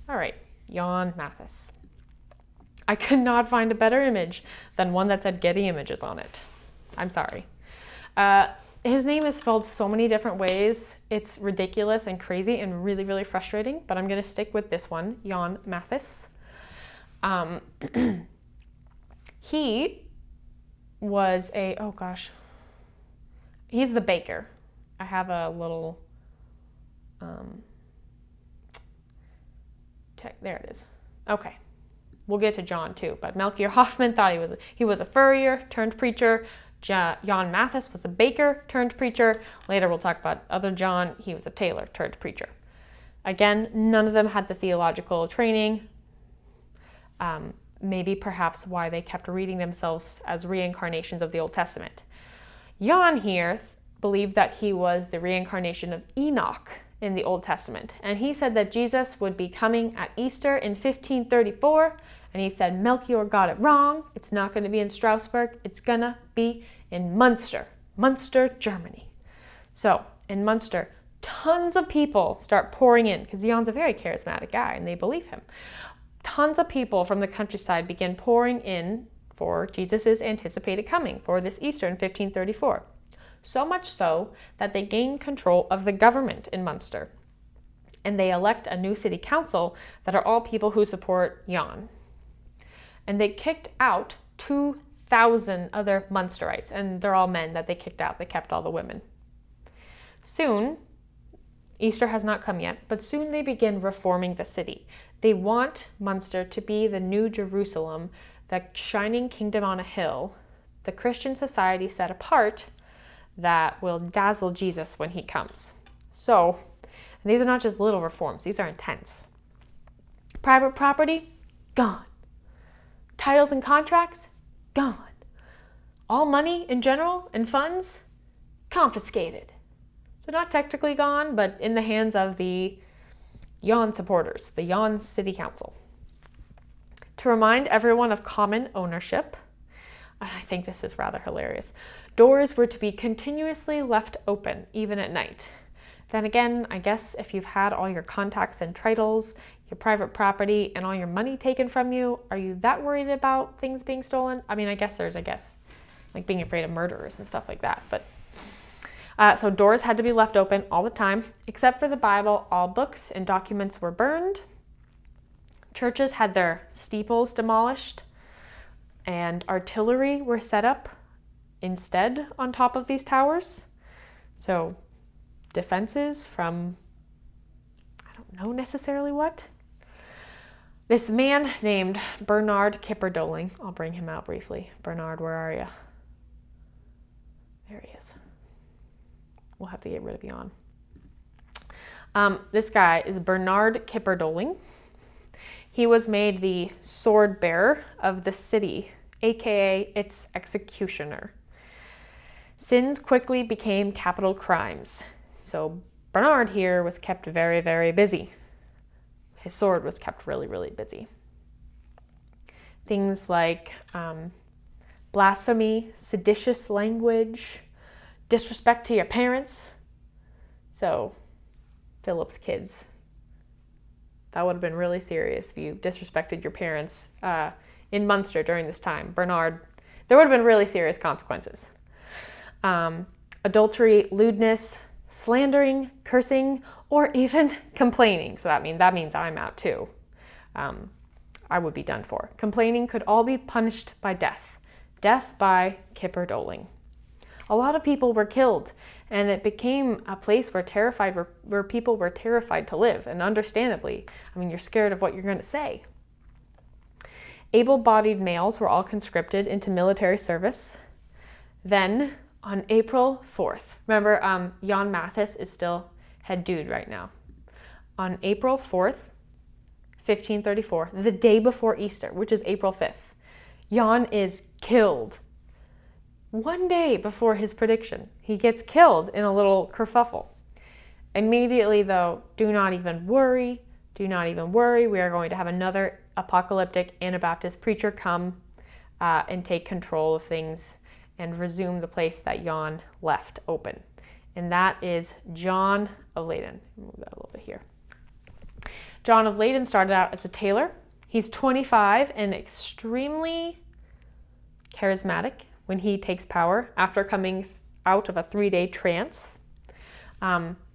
all right, Jan Mathis. I could not find a better image than one that said Getty Images on it. I'm sorry. His name is spelled so many different ways. It's ridiculous and crazy and really, really frustrating, but I'm going to stick with this one, Jan Mathis. He was he's the baker. I have a little, there it is. Okay. We'll get to John too, but Melchior Hoffman thought he was a furrier turned preacher. Jan Mathis was a baker turned preacher. Later we'll talk about other John. He was a tailor turned preacher. Again, none of them had the theological training. Maybe perhaps why they kept reading themselves as reincarnations of the Old Testament. Jan here believed that he was the reincarnation of Enoch in the Old Testament. And he said that Jesus would be coming at Easter in 1534. And he said, Melchior got it wrong. It's not going to be in Strasbourg. It's going to be in Munster, Germany. So in Munster, tons of people start pouring in because Jan's a very charismatic guy and they believe him. Tons of people from the countryside begin pouring in for Jesus' anticipated coming for this Easter in 1534. So much so that they gain control of the government in Munster. And they elect a new city council that are all people who support Jan. And they kicked out 2,000 other Munsterites. And they're all men that they kicked out. They kept all the women. Soon, Easter has not come yet, but soon they begin reforming the city. They want Munster to be the new Jerusalem, the shining kingdom on a hill, the Christian society set apart that will dazzle Jesus when he comes. So, these are not just little reforms, these are intense. Private property, gone. Titles and contracts, gone. All money in general and funds, confiscated. So not technically gone, but in the hands of the Jan supporters, the Jan City Council. To remind everyone of common ownership, I think this is rather hilarious, doors were to be continuously left open, even at night. Then again, I guess if you've had all your contacts and titles, your private property, and all your money taken from you, are you that worried about things being stolen? I mean, I guess like being afraid of murderers and stuff like that. But so doors had to be left open all the time, except for the Bible. All books and documents were burned. Churches had their steeples demolished, and artillery were set up instead on top of these towers. So defenses from, I don't know necessarily what. This man named Bernard Kipperdoling, I'll bring him out briefly. Bernard, where are you? There he is. We'll have to get rid of Jan. This guy is Bernard Kipperdoling. He was made the sword bearer of the city, aka its executioner. Sins quickly became capital crimes. So Bernard here was kept very, very busy. His sword was kept really, really busy. Things like blasphemy, seditious language, disrespect to your parents. So Philip's kids, that would have been really serious if you disrespected your parents in Munster during this time. Bernard, there would have been really serious consequences. Adultery, lewdness, slandering, cursing, or even complaining. So that means I'm out too. I would be done for. Complaining could all be punished by death. Death by Kipperdoling. A lot of people were killed, and it became a place where people were terrified to live, and understandably. I mean, you're scared of what you're going to say. Able-bodied males were all conscripted into military service. Then, on April 4th, remember, Jan Mathis is still head dude right now. On April 4th, 1534, the day before Easter, which is April 5th, Jan is killed. One day before his prediction, he gets killed in a little kerfuffle. Immediately, though, do not even worry. We are going to have another apocalyptic Anabaptist preacher come and take control of things and resume the place that Jan left open. And that is John of Leyden. Move that a little bit here. John of Leyden started out as a tailor. He's 25 and extremely charismatic when he takes power after coming out of a 3-day trance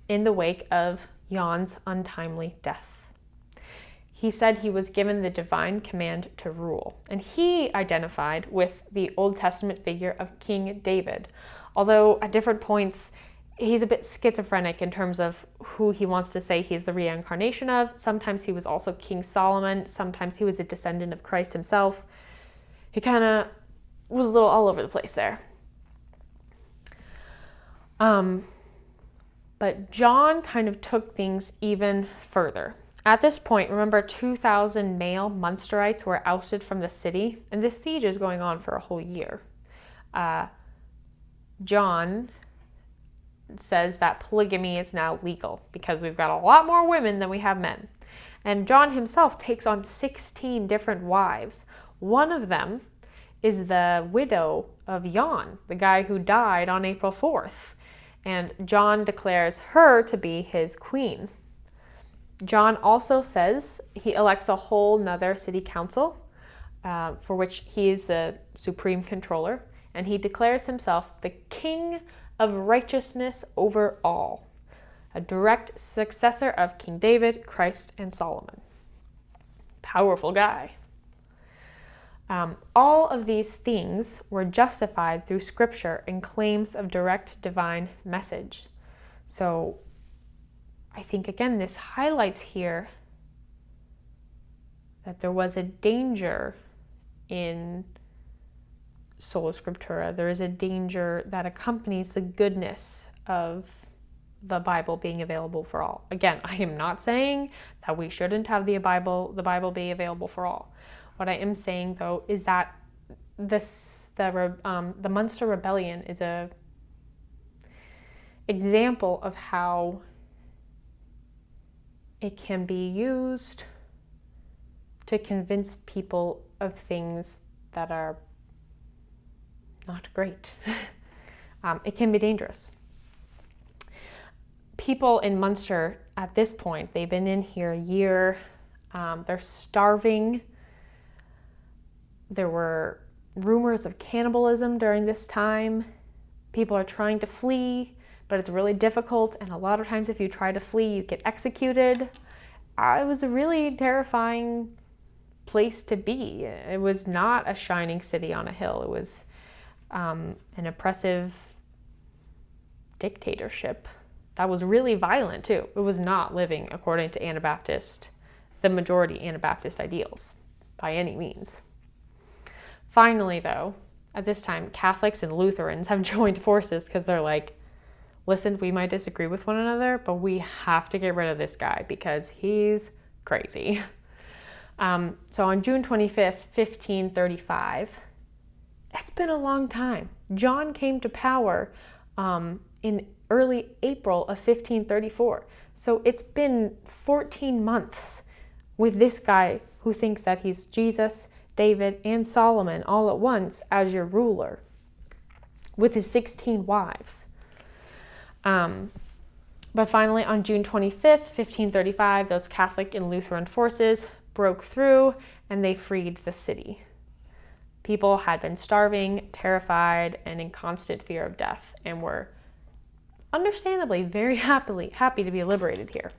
in the wake of Jan's untimely death. He said he was given the divine command to rule, and he identified with the Old Testament figure of King David, although at different points he's a bit schizophrenic in terms of who he wants to say he's the reincarnation of. Sometimes he was also King Solomon, sometimes he was a descendant of Christ himself. He kind of was a little all over the place there. But John kind of took things even further. At this point, remember, 2,000 male Munsterites were ousted from the city, and this siege is going on for a whole year. John says that polygamy is now legal because we've got a lot more women than we have men. And John himself takes on 16 different wives. One of them is the widow of Jan, the guy who died on April 4th. And John declares her to be his queen. John also says he elects a whole nother city council for which he is the supreme controller, and he declares himself the king of righteousness over all, a direct successor of King David, Christ, and Solomon. Powerful guy. All of these things were justified through scripture and claims of direct divine message. So I think, again, this highlights here that there was a danger in Sola Scriptura. There is a danger that accompanies the goodness of the Bible being available for all. Again, I am not saying that we shouldn't have the Bible be available for all. What I am saying, though, is that the Munster Rebellion is a example of how it can be used to convince people of things that are not great. It can be dangerous. People in Munster at this point, they've been in here a year. They're starving. There were rumors of cannibalism during this time. People are trying to flee, but it's really difficult, and a lot of times if you try to flee, you get executed. It was a really terrifying place to be. It was not a shining city on a hill. It was an oppressive dictatorship that was really violent too. It was not living according to Anabaptist, the majority Anabaptist ideals by any means. Finally, though, at this time, Catholics and Lutherans have joined forces because they're like, listen, we might disagree with one another, but we have to get rid of this guy because he's crazy. So on June 25th, 1535, it's been a long time. John came to power in early April of 1534. So it's been 14 months with this guy who thinks that he's Jesus, David, and Solomon all at once as your ruler with his 16 wives. But finally, on June 25th, 1535, those Catholic and Lutheran forces broke through and they freed the city. People had been starving, terrified, and in constant fear of death, and were understandably very happy to be liberated here.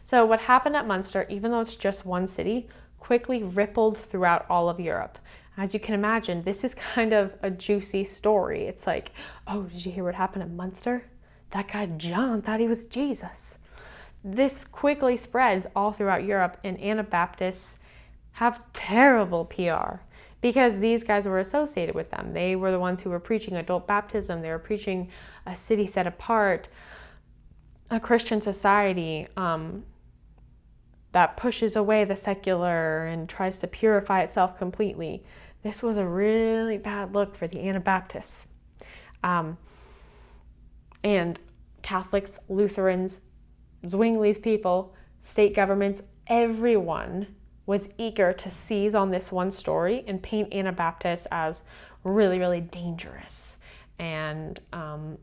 So what happened at Munster, even though it's just one city, quickly rippled throughout all of Europe. As you can imagine, this is kind of a juicy story. It's like, oh, did you hear what happened at Munster? That guy John thought he was Jesus. This quickly spreads all throughout Europe, and Anabaptists have terrible PR because these guys were associated with them. They were the ones who were preaching adult baptism. They were preaching a city set apart, a Christian society that pushes away the secular and tries to purify itself completely. This was a really bad look for the Anabaptists. And Catholics, Lutherans, Zwingli's people, state governments, everyone was eager to seize on this one story and paint Anabaptists as really, really dangerous. And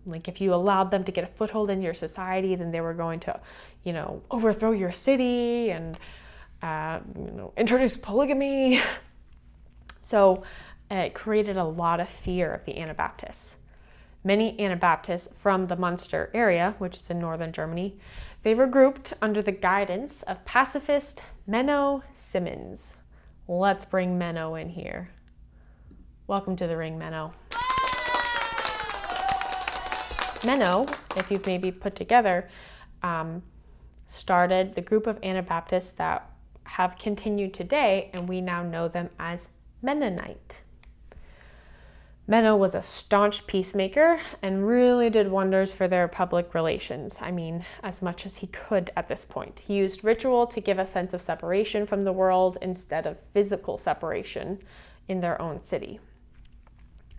like if you allowed them to get a foothold in your society, then they were going to, overthrow your city and, introduce polygamy. So it created a lot of fear of the Anabaptists. Many Anabaptists from the Munster area, which is in northern Germany, they were grouped under the guidance of pacifist Menno Simons. Let's bring Menno in here. Welcome to the ring, Menno. Menno, if you've maybe put together, started the group of Anabaptists that have continued today, and we now know them as Mennonite. Menno was a staunch peacemaker and really did wonders for their public relations. I mean, as much as he could at this point. He used ritual to give a sense of separation from the world instead of physical separation in their own city.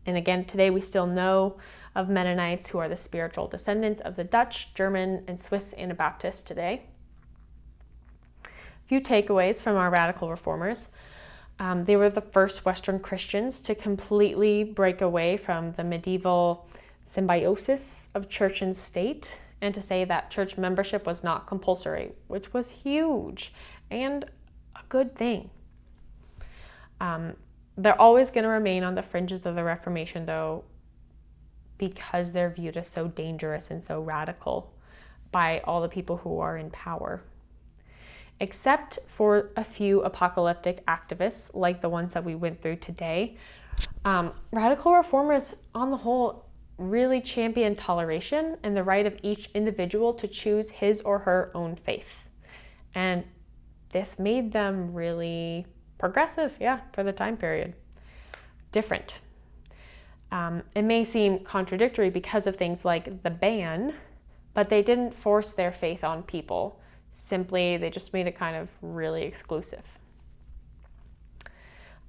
And again, today we still know of Mennonites who are the spiritual descendants of the Dutch, German, and Swiss Anabaptists today. A few takeaways from our radical reformers. They were the first Western Christians to completely break away from the medieval symbiosis of church and state and to say that church membership was not compulsory, which was huge and a good thing. They're always going to remain on the fringes of the Reformation, though, because they're viewed as so dangerous and so radical by all the people who are in power. Except for a few apocalyptic activists like the ones that we went through today, radical reformers on the whole really champion toleration and the right of each individual to choose his or her own faith. And this made them really progressive, for the time period. Different. It may seem contradictory because of things like the ban, but they didn't force their faith on people. Simply, they just made it kind of really exclusive.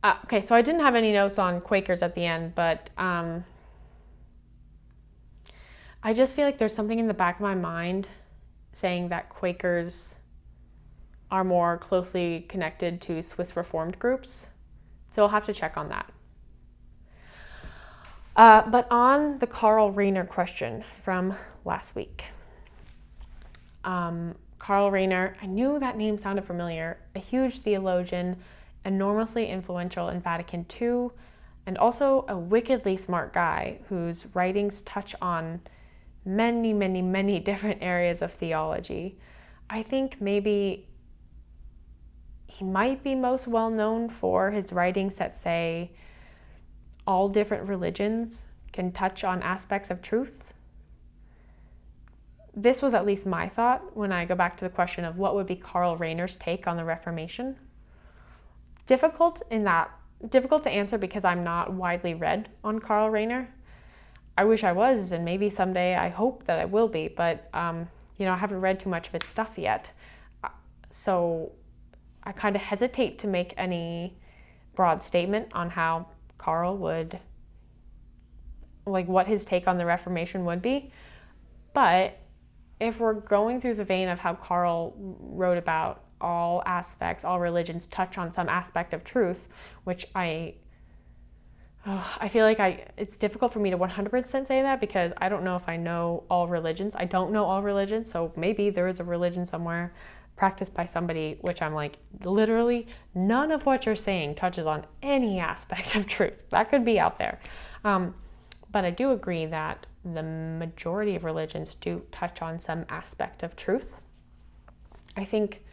Okay, so I didn't have any notes on Quakers at the end, but I just feel like there's something in the back of my mind saying that Quakers are more closely connected to Swiss Reformed groups. So I'll have to check on that. But on the Karl Rahner question from last week. Karl Rahner, I knew that name sounded familiar, a huge theologian, enormously influential in Vatican II, and also a wickedly smart guy whose writings touch on many, many, many different areas of theology. I think maybe he might be most well known for his writings that say all different religions can touch on aspects of truth. This was at least my thought when I go back to the question of what would be Karl Rahner's take on the Reformation. Difficult to answer because I'm not widely read on Karl Rahner. I wish I was, and maybe someday I hope that I will be, but I haven't read too much of his stuff yet. So I kind of hesitate to make any broad statement on how Karl would, what his take on the Reformation would be. But if we're going through the vein of how Karl wrote about all aspects, all religions touch on some aspect of truth, which I feel like it's difficult for me to 100% say that because I don't know if I know all religions. I don't know all religions, so maybe there is a religion somewhere practiced by somebody, which I'm like, literally none of what you're saying touches on any aspect of truth. That could be out there. But I do agree that the majority of religions do touch on some aspect of truth. I think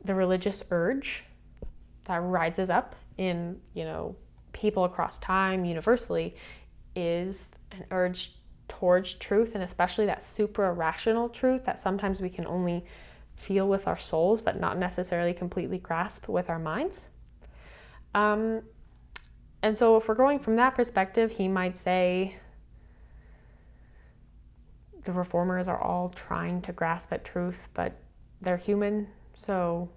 the religious urge that rises up in, people across time universally is an urge towards truth, and especially that super rational truth that sometimes we can only feel with our souls but not necessarily completely grasp with our minds. And so if we're going from that perspective, he might say the reformers are all trying to grasp at truth, but they're human, so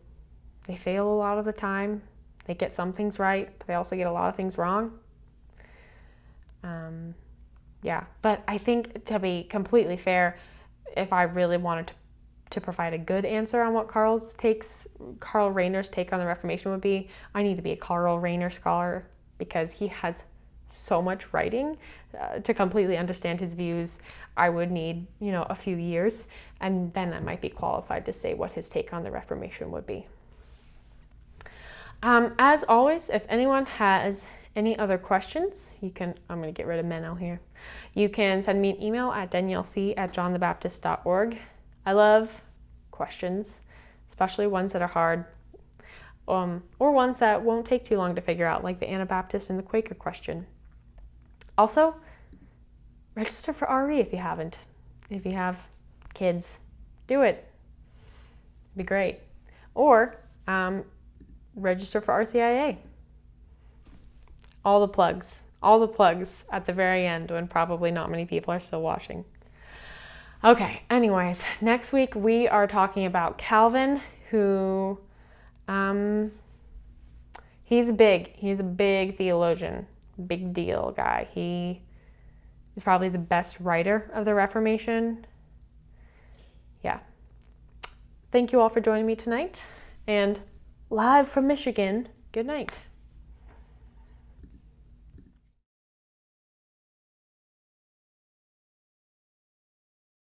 they fail a lot of the time. They get some things right, but they also get a lot of things wrong. But I think, to be completely fair, if I really wanted to provide a good answer on what Karl Rayner's take on the Reformation would be, I need to be a Karl Rayner scholar because he has so much writing. To completely understand his views, I would need, a few years, and then I might be qualified to say what his take on the Reformation would be. As always, if anyone has any other questions, I'm going to get rid of Menno here. You can send me an email at daniellec@johnthebaptist.org. I love questions, especially ones that are hard, or ones that won't take too long to figure out, like the Anabaptist and the Quaker question. Also, register for RE if you haven't. If you have kids, do it. It'd be great. Or register for RCIA. All the plugs at the very end when probably not many people are still watching. Okay, anyways, next week we are talking about Calvin, who, he's a big theologian, big deal guy. He is probably the best writer of the Reformation. Yeah. Thank you all for joining me tonight, and live from Michigan, good night.